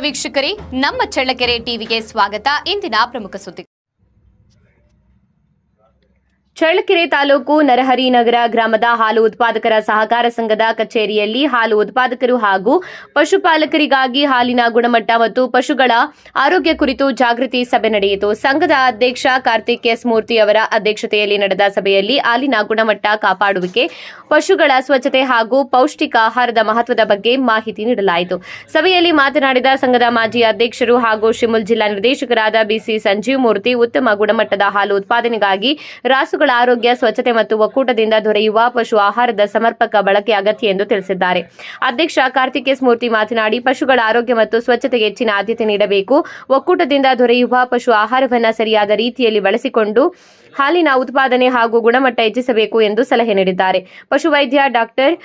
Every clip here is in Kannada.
ವೀಕ್ಷಕರೇ, ನಮ್ಮ ಚಳ್ಳಕೆರೆ ಟಿವಿಗೆ ಸ್ವಾಗತ. ಇಂದಿನ ಪ್ರಮುಖ ಸುದ್ದಿ. ಚಳ್ಳಕೆರೆ ತಾಲೂಕು ನರಹರಿನಗರ ಗ್ರಾಮದ ಹಾಲು ಉತ್ಪಾದಕರ ಸಹಕಾರ ಸಂಘದ ಕಚೇರಿಯಲ್ಲಿ ಹಾಲು ಉತ್ಪಾದಕರು ಹಾಗೂ ಪಶುಪಾಲಕರಿಗಾಗಿ ಹಾಲಿನ ಗುಣಮಟ್ಟ ಮತ್ತು ಪಶುಗಳ ಆರೋಗ್ಯ ಕುರಿತು ಜಾಗೃತಿ ಸಭೆ ನಡೆಯಿತು. ಸಂಘದ ಅಧ್ಯಕ್ಷ ಕಾರ್ತಿಕ್ ಎಸ್ ಮೂರ್ತಿ ಅವರ ಅಧ್ಯಕ್ಷತೆಯಲ್ಲಿ ನಡೆದ ಸಭೆಯಲ್ಲಿ ಹಾಲಿನ ಗುಣಮಟ್ಟ ಕಾಪಾಡುವಿಕೆ, ಪಶುಗಳ ಸ್ವಚ್ಛತೆ ಹಾಗೂ ಪೌಷ್ಟಿಕ ಆಹಾರದ ಮಹತ್ವದ ಬಗ್ಗೆ ಮಾಹಿತಿ ನೀಡಲಾಯಿತು. ಸಭೆಯಲ್ಲಿ ಮಾತನಾಡಿದ ಸಂಘದ ಮಾಜಿ ಅಧ್ಯಕ್ಷರು ಹಾಗೂ ಶಿಮುಲ್ ಜಿಲ್ಲಾ ನಿರ್ದೇಶಕರಾದ ಬಿಸಿ ಸಂಜೀವ್ ಮೂರ್ತಿ, ಉತ್ತಮ ಗುಣಮಟ್ಟದ ಹಾಲು ಉತ್ಪಾದನೆಗಾಗಿ ರಾಸುಗಳ ಆರೋಗ್ಯ, ಸ್ವಚ್ಛತೆ ಮತ್ತು ಒಕ್ಕೂಟದಿಂದ ದೊರೆಯುವ ಪಶು ಆಹಾರದ ಸಮರ್ಪಕ ಬಳಕೆ ಅಗತ್ಯ ಎಂದು ತಿಳಿಸಿದ್ದಾರೆ. ಅಧ್ಯಕ್ಷ ಕಾರ್ತಿಕ್ ಎಸ್ ಮೂರ್ತಿ ಮಾತನಾಡಿ, ಪಶುಗಳ ಆರೋಗ್ಯ ಮತ್ತು ಸ್ವಚ್ಛತೆಗೆ ಹೆಚ್ಚಿನ ಆದ್ಯತೆ ನೀಡಬೇಕು. ಒಕ್ಕೂಟದಿಂದ ದೊರೆಯುವ ಪಶು ಆಹಾರವನ್ನು ಸರಿಯಾದ ರೀತಿಯಲ್ಲಿ ಬಳಸಿಕೊಂಡು ಹಾಲಿನ ಉತ್ಪಾದನೆ ಹಾಗೂ ಗುಣಮಟ್ಟ ಹೆಚ್ಚಿಸಬೇಕು ಎಂದು ಸಲಹೆ ನೀಡಿದ್ದಾರೆ. ಪಶುವೈದ್ಯ ಡಾಕ್ಟರ್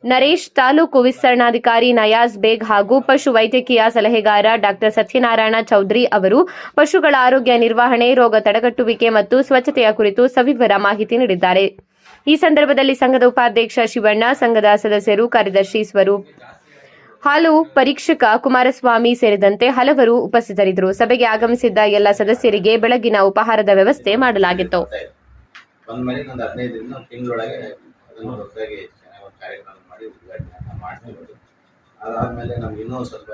ನರೇಶ್, ತಾಲೂಕು ವಿಸ್ತರಣಾಧಿಕಾರಿ ನಯಾಜ್ ಬೇಗ್ ಹಾಗೂ ಪಶು ವೈದ್ಯಕೀಯ ಸಲಹೆಗಾರ ಡಾಕ್ಟರ್ ಸತ್ಯನಾರಾಯಣ ಚೌಧರಿ ಅವರು ಪಶುಗಳ ಆರೋಗ್ಯ ನಿರ್ವಹಣೆ, ರೋಗ ತಡೆಗಟ್ಟುವಿಕೆ ಮತ್ತು ಸ್ವಚ್ಛತೆಯ ಕುರಿತು ಸವಿವರ ಮಾಹಿತಿ ನೀಡಿದ್ದಾರೆ. ಈ ಸಂದರ್ಭದಲ್ಲಿ ಸಂಘದ ಉಪಾಧ್ಯಕ್ಷ ಶಿವಣ್ಣ, ಸಂಘದ ಸದಸ್ಯರು, ಕಾರ್ಯದರ್ಶಿ ಸ್ವರೂಪ್, ಹಾಲು ಪರೀಕ್ಷಕ ಕುಮಾರಸ್ವಾಮಿ ಸೇರಿದಂತೆ ಹಲವರು ಉಪಸ್ಥಿತರಿದ್ದರು. ಸಭೆಗೆ ಆಗಮಿಸಿದ್ದ ಎಲ್ಲ ಸದಸ್ಯರಿಗೆ ಬೆಳಗಿನ ಉಪಹಾರದ ವ್ಯವಸ್ಥೆ ಮಾಡಲಾಗಿತ್ತು. ಅದಾದ್ಮೇಲೆ ನಮ್ಗೆ ಇನ್ನೂ ಸ್ವಲ್ಪ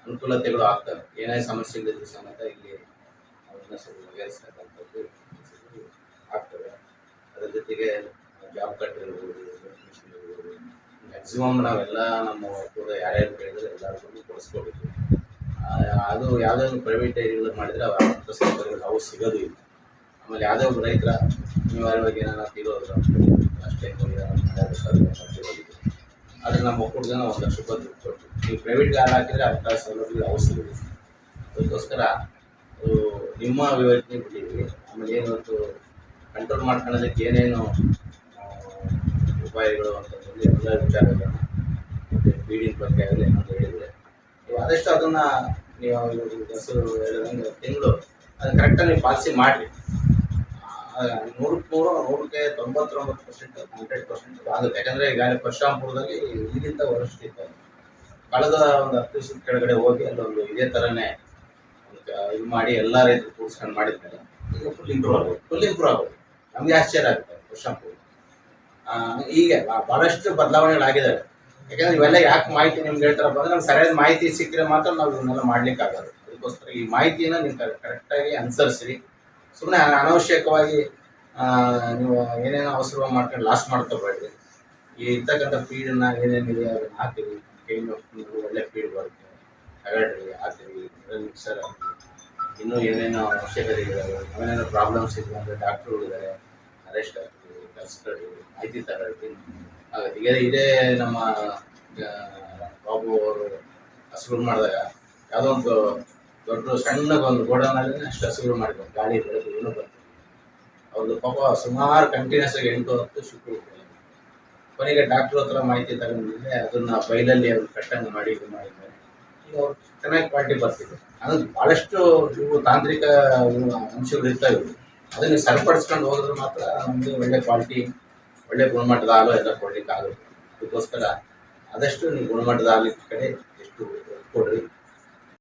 ಅನುಕೂಲತೆಗಳು ಆಗ್ತವೆ. ಏನೇ ಸಮಸ್ಯೆ ಇದ್ರೂ ಸಮೇತ ಇಲ್ಲಿ ಸ್ವಲ್ಪ ಬಗೆಹರಿಸ್ತಕ್ಕಂಥದ್ದು ಆಗ್ತವೆ. ಅದರ ಜೊತೆಗೆ ಜಾಬ್ ಕಟ್ ಇರ್ಬೋದು, ಮ್ಯಾಕ್ಸಿಮಮ್ ನಾವೆಲ್ಲ ನಮ್ಮ ಕೂಡ ಯಾರ್ಯಾರು ಕೇಳಿದ್ರೆ ಎಲ್ಲರಿಗೂ ಕೊಡಿಸ್ಕೊಬೇಕು. ಅದು ಯಾವುದೇ ಒಂದು ಪ್ರೈವೇಟ್ ಏರಿಯಾಗಳು ಮಾಡಿದರೆ ಅವರ ಸೌಕರ್ಯಗಳು ಅವು ಸಿಗೋದು ಇಲ್ಲ. ಆಮೇಲೆ ಯಾವುದೇ ಒಬ್ಬ ರೈತರ ಅನಿವಾರ್ಯವಾಗಿ ಏನಾದ್ರು ತಿರೋದು ಅಷ್ಟೇ ಆದರೆ ನಮ್ಮ ಒಕ್ಕೂಟದ 1 ಲಕ್ಷ ರೂಪಾಯಿ ದುಡ್ಡು ಕೊಟ್ಟು ನೀವು ಪ್ರೈವೇಟ್ಗೆ ಹಾಲು ಹಾಕಿದರೆ ಅಂಥ ಸೌಲಭ್ಯಗಳು ಅವು ಸಿಗೋದು. ಅದಕ್ಕೋಸ್ಕರ ನಿಮ್ಮ ವಿವರಣೆ ಬಿಟ್ಟಿದ್ವಿ. ಆಮೇಲೆ ಏನೊಂದು ಕಂಟ್ರೋಲ್ ಮಾಡ್ಕೊಳ್ಳೋದಕ್ಕೆ ಏನೇನು ಉಪಾಯಗಳು ಅಂತಂದರೆ ಎಲ್ಲ ವಿಚಾರಗಳನ್ನ ಮತ್ತು ಫೀಡಿಂಗ್ ಬಗ್ಗೆ ಆಗಲಿ ಏನಾದರೂ ಹೇಳಿದರೆ ನೀವು ಆದಷ್ಟು ಅದನ್ನು ನೀವು ಹೆಸರು ಹೇಳಿದಂಗೆ ತಿಂಗಳು ಅದನ್ನು ಕರೆಕ್ಟಾಗಿ ನೀವು ಪಾಲಿಸಿ ಮಾಡಿರಿ. 100ಕ್ಕೆ 99% 100% ಆಗುತ್ತೆ. ಯಾಕಂದರೆ ಈಗಾಗಲೇ ಪರಶುರಾಂಪುರದಲ್ಲಿ ಇದಕ್ಕಿಂತ ವರಷ್ಟು ಇತ್ತು. ಕಳೆದ ಒಂದು 10 ದಿವಸದ ಕೆಳಗಡೆ ಹೋಗಿ ಅಲ್ಲೊಂದು ಇದೇ ಥರನೇ ಇದು ಮಾಡಿ ಎಲ್ಲ ರೈತರು ಕೂರಿಸ್ಕೊಂಡು ಮಾಡಿದ್ಮೇಲೆ ಈಗ ಫುಲ್ ಇಂಪ್ರೂವ್ ಆಗೋದು. ನಮಗೆ ಆಶ್ಚರ್ಯ ಆಗುತ್ತೆ. ಪರಶುರಾಂಪುರ ಹೀಗೆ ಭಾಳಷ್ಟು ಬದಲಾವಣೆಗಳಾಗಿದ್ದಾವೆ. ಯಾಕಂದರೆ ಇವೆಲ್ಲ ಯಾಕೆ ಮಾಹಿತಿ ನಿಮ್ಗೆ ಹೇಳ್ತಾರಪ್ಪ ಅಂದರೆ ನಮ್ಗೆ ಸರಿಯಾದ ಮಾಹಿತಿ ಸಿಕ್ಕರೆ ಮಾತ್ರ ನಾವು ಇವನ್ನೆಲ್ಲ ಮಾಡ್ಲಿಕ್ಕೆ ಆಗೋದು. ಅದಕ್ಕೋಸ್ಕರ ಈ ಮಾಹಿತಿಯನ್ನು ನೀವು ಕರೆಕ್ಟಾಗಿ ಅನುಸರಿಸಿರಿ. ಸುಮ್ಮನೆ ಅನಾವಶ್ಯಕವಾಗಿ ನೀವು ಏನೇನೋ ಅವಸರ ಮಾಡ್ಕೊಂಡು ಲಾಸ್ ಮಾಡ್ಕೋಬೇಡ್ರಿ. ಈ ಇರ್ತಕ್ಕಂಥ ಫೀಡನ್ನು ಏನೇನಿದೆ ಅದನ್ನು ಹಾಕಿರಿ. ಒಳ್ಳೆ ಫೀಡ್ ಬರುತ್ತೆ, ತಗೊಳ್ರಿ, ಹಾಕಿರಿ, ಮಿಕ್ಸರ್ ಹಾಕಿ. ಇನ್ನೂ ಏನೇನೋ ಅವಶ್ಯಕತೆ ಇದ್ದಾವೆ, ಏನೇನೋ ಪ್ರಾಬ್ಲಮ್ಸ್ ಇದೆ ಅಂದರೆ ಡಾಕ್ಟ್ರುಗಳಿದ್ದಾರೆ, ಅರೆಸ್ಟ್ ಆಗ್ತೀವಿ, ಕರ್ಸ್ಕೊಳ್ರಿ, ಮಾಹಿತಿ ತಗೊಳ್ರಿ ಆಗುತ್ತೆ. ಈಗ ಇದೇ ನಮ್ಮ ಬಾಬು ಅವರು ಹಸುಗಳು ಮಾಡಿದಾಗ ಯಾವುದೋ ಒಂದು ದೊಡ್ಡ ಸಣ್ಣಗೊಂದು ಗೋಡನಲ್ಲಿ ಅಷ್ಟು ಹಸುಗಳು ಮಾಡಿದ್ರು. ಗಾಳಿ ಬೆಳೆದು ಏನೂ ಬರ್ತದೆ. ಅವ್ರದ್ದು ಪಾಪ ಸುಮಾರು ಕಂಟಿನ್ಯೂಸ್ ಆಗಿ 8-10 ಶುಕ್ರು. ಕೊನೆಗೆ ಡಾಕ್ಟ್ರ್ ಹತ್ರ ಮಾಹಿತಿ ತಗೊಂಡಿದ್ದೆ ಅದನ್ನು ಬೈಲಲ್ಲಿ ಅವ್ರು ಕಟ್ಟಂಗೆ ಮಾಡಿ ಇದು ಮಾಡಿದ್ದಾರೆ. ಈಗ ಅವ್ರು ಚೆನ್ನಾಗಿ ಕ್ವಾಲಿಟಿ ಬರ್ತಿದೆ. ಅದು ಭಾಳಷ್ಟು ಇವು ತಾಂತ್ರಿಕ ಅಂಶಗಳು ಇರ್ತವೆ. ಅದನ್ನು ಸರಿಪಡಿಸ್ಕೊಂಡು ಹೋದ್ರೆ ಮಾತ್ರ ನಮಗೆ ಒಳ್ಳೆ ಕ್ವಾಲಿಟಿ, ಒಳ್ಳೆ ಗುಣಮಟ್ಟದ ಹಾಲು ಎಲ್ಲ ಕೊಡ್ಲಿಕ್ಕೆ ಆಗುತ್ತೆ. ಅದಕ್ಕೋಸ್ಕರ ಆದಷ್ಟು ನೀವು ಗುಣಮಟ್ಟದ ಹಾಲಿನ ಕಡೆ ಎಷ್ಟು ಕೊಡ್ರಿ.